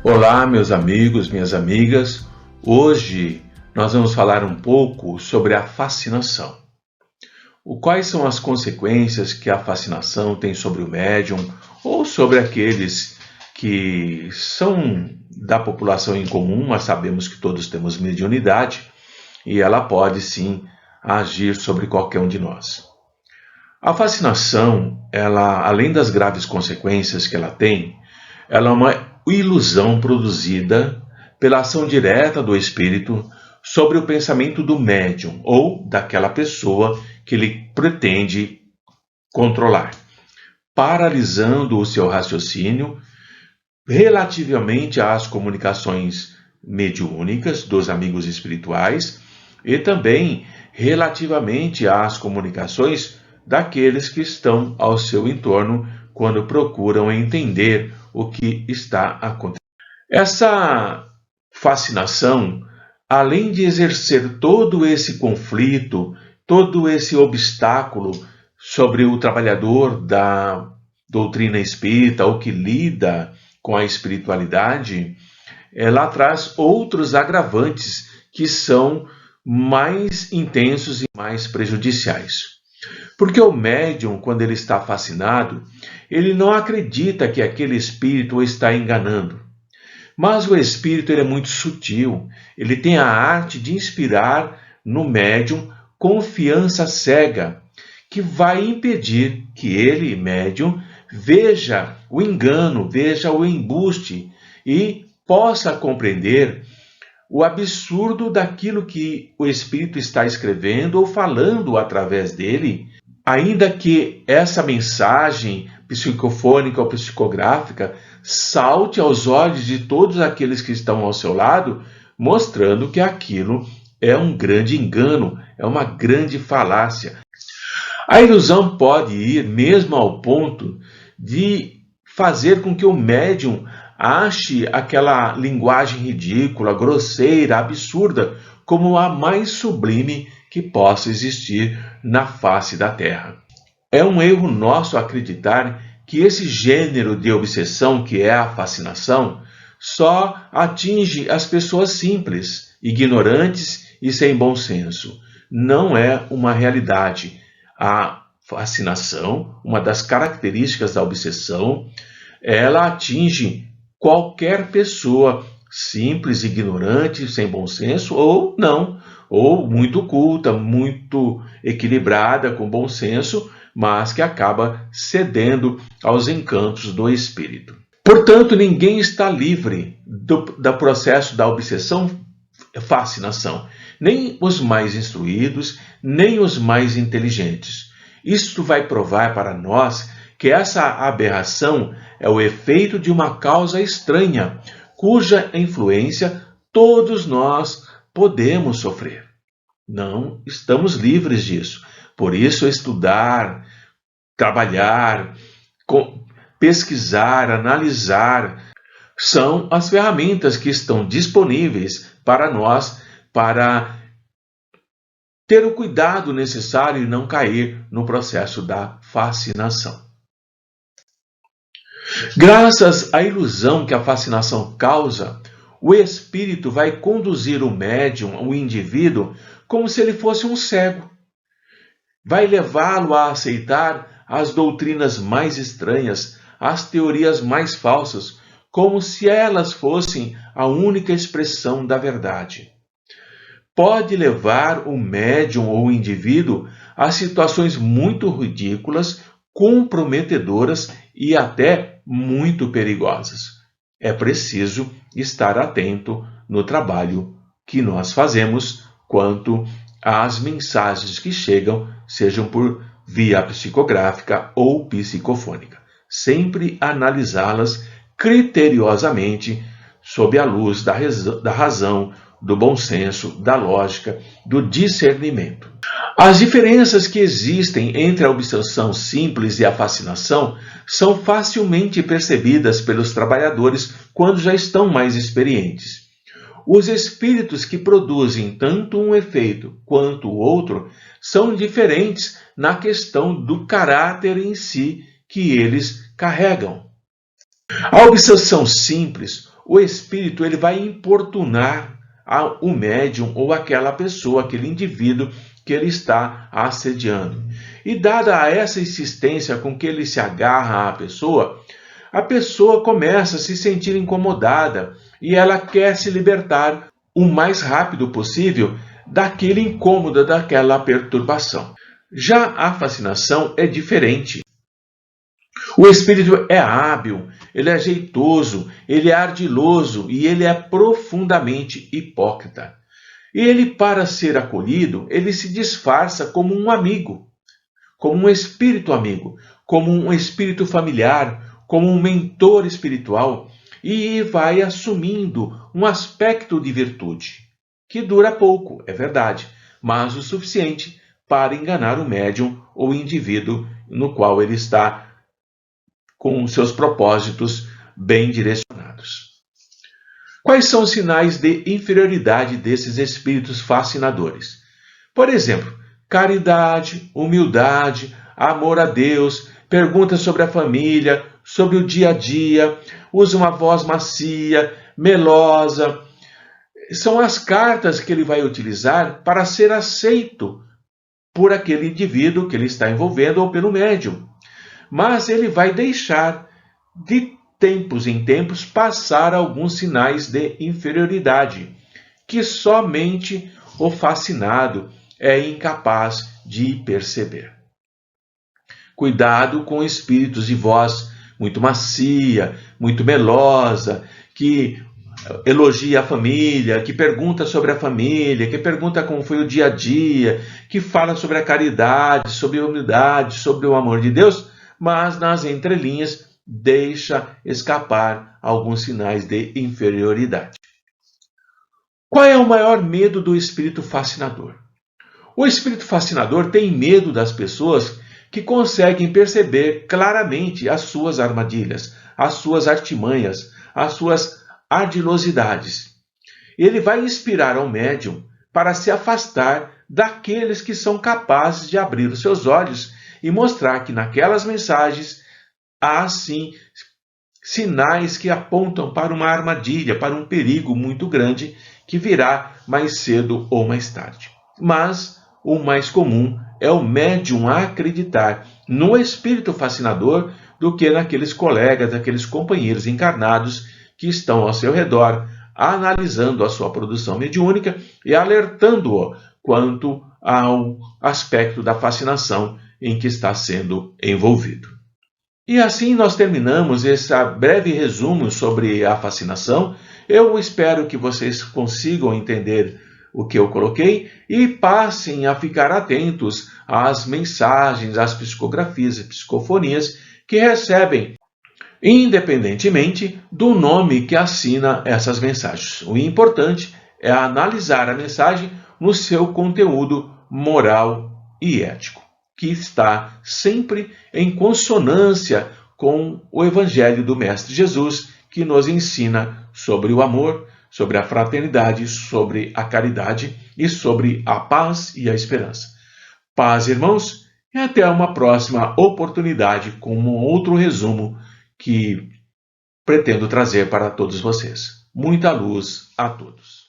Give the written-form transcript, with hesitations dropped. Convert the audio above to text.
Olá, meus amigos, minhas amigas. Hoje nós vamos falar um pouco sobre a fascinação. Quais são as consequências que a fascinação tem sobre o médium ou sobre aqueles que são da população em comum, mas sabemos que todos temos mediunidade e ela pode sim agir sobre qualquer um de nós. A fascinação, ela, além das graves consequências que ela tem, ela é uma ilusão produzida pela ação direta do espírito sobre o pensamento do médium ou daquela pessoa que ele pretende controlar, paralisando o seu raciocínio relativamente às comunicações mediúnicas dos amigos espirituais e também relativamente às comunicações daqueles que estão ao seu entorno quando procuram entender o que está acontecendo. Essa fascinação, além de exercer todo esse conflito, todo esse obstáculo sobre o trabalhador da doutrina espírita ou que lida com a espiritualidade, ela traz outros agravantes que são mais intensos e mais prejudiciais. Porque o médium, quando ele está fascinado, ele não acredita que aquele espírito o está enganando. Mas o espírito ele é muito sutil, ele tem a arte de inspirar no médium confiança cega, que vai impedir que ele, médium, veja o engano, veja o embuste e possa compreender o absurdo daquilo que o espírito está escrevendo ou falando através dele, ainda que essa mensagem psicofônica ou psicográfica salte aos olhos de todos aqueles que estão ao seu lado, mostrando que aquilo é um grande engano, é uma grande falácia. A ilusão pode ir mesmo ao ponto de fazer com que o médium ache aquela linguagem ridícula, grosseira, absurda, como a mais sublime que possa existir na face da Terra. É um erro nosso acreditar que esse gênero de obsessão, que é a fascinação, só atinge as pessoas simples, ignorantes e sem bom senso. Não é uma realidade. A fascinação, uma das características da obsessão, ela atinge qualquer pessoa simples, ignorante, sem bom senso ou não, ou muito culta, muito equilibrada, com bom senso, mas que acaba cedendo aos encantos do espírito. Portanto, ninguém está livre do processo da obsessão, fascinação, nem os mais instruídos, nem os mais inteligentes. Isto vai provar para nós que essa aberração é o efeito de uma causa estranha, cuja influência todos nós podemos sofrer. Não estamos livres disso. Por isso, estudar, trabalhar, pesquisar, analisar, são as ferramentas que estão disponíveis para nós para ter o cuidado necessário e não cair no processo da fascinação. Graças à ilusão que a fascinação causa, o espírito vai conduzir o médium, o indivíduo, como se ele fosse um cego. Vai levá-lo a aceitar as doutrinas mais estranhas, as teorias mais falsas, como se elas fossem a única expressão da verdade. Pode levar o médium ou o indivíduo a situações muito ridículas, comprometedoras e até muito perigosas. É preciso estar atento no trabalho que nós fazemos quanto às mensagens que chegam, sejam por via psicográfica ou psicofônica. Sempre analisá-las criteriosamente sob a luz da razão, do bom senso, da lógica, do discernimento. As diferenças que existem entre a obsessão simples e a fascinação são facilmente percebidas pelos trabalhadores quando já estão mais experientes. Os espíritos que produzem tanto um efeito quanto o outro são diferentes na questão do caráter em si que eles carregam. A obsessão simples o espírito ele vai importunar o médium ou aquela pessoa, aquele indivíduo que ele está assediando. E dada essa insistência com que ele se agarra à pessoa, a pessoa começa a se sentir incomodada e ela quer se libertar o mais rápido possível daquele incômodo, daquela perturbação. Já a fascinação é diferente. O espírito é hábil, ele é jeitoso, ele é ardiloso e ele é profundamente hipócrita. E ele, para ser acolhido, ele se disfarça como um amigo, como um espírito amigo, como um espírito familiar, como um mentor espiritual, e vai assumindo um aspecto de virtude, que dura pouco, é verdade, mas o suficiente para enganar o médium ou o indivíduo no qual ele está com seus propósitos bem direcionados. Quais são os sinais de inferioridade desses espíritos fascinadores? Por exemplo, caridade, humildade, amor a Deus, perguntas sobre a família, sobre o dia a dia, usa uma voz macia, melosa. São as cartas que ele vai utilizar para ser aceito por aquele indivíduo que ele está envolvendo ou pelo médium. Mas ele vai deixar, de tempos em tempos, passar alguns sinais de inferioridade, que somente o fascinado é incapaz de perceber. Cuidado com espíritos de voz muito macia, muito melosa, que elogia a família, que pergunta sobre a família, que pergunta como foi o dia a dia, que fala sobre a caridade, sobre a humildade, sobre o amor de Deus, mas nas entrelinhas deixa escapar alguns sinais de inferioridade. Qual é o maior medo do espírito fascinador? O espírito fascinador tem medo das pessoas que conseguem perceber claramente as suas armadilhas, as suas artimanhas, as suas ardilosidades. Ele vai inspirar ao médium para se afastar daqueles que são capazes de abrir os seus olhos e mostrar que naquelas mensagens há sim sinais que apontam para uma armadilha, para um perigo muito grande que virá mais cedo ou mais tarde. Mas o mais comum é o médium acreditar no espírito fascinador do que naqueles colegas, naqueles companheiros encarnados que estão ao seu redor, analisando a sua produção mediúnica e alertando-o quanto ao aspecto da fascinação em que está sendo envolvido. E assim nós terminamos esse breve resumo sobre a fascinação. Eu espero que vocês consigam entender o que eu coloquei e passem a ficar atentos às mensagens, às psicografias e psicofonias que recebem, independentemente do nome que assina essas mensagens. O importante é analisar a mensagem no seu conteúdo moral e ético, que está sempre em consonância com o Evangelho do Mestre Jesus, que nos ensina sobre o amor, sobre a fraternidade, sobre a caridade e sobre a paz e a esperança. Paz, irmãos, e até uma próxima oportunidade com um outro resumo que pretendo trazer para todos vocês. Muita luz a todos.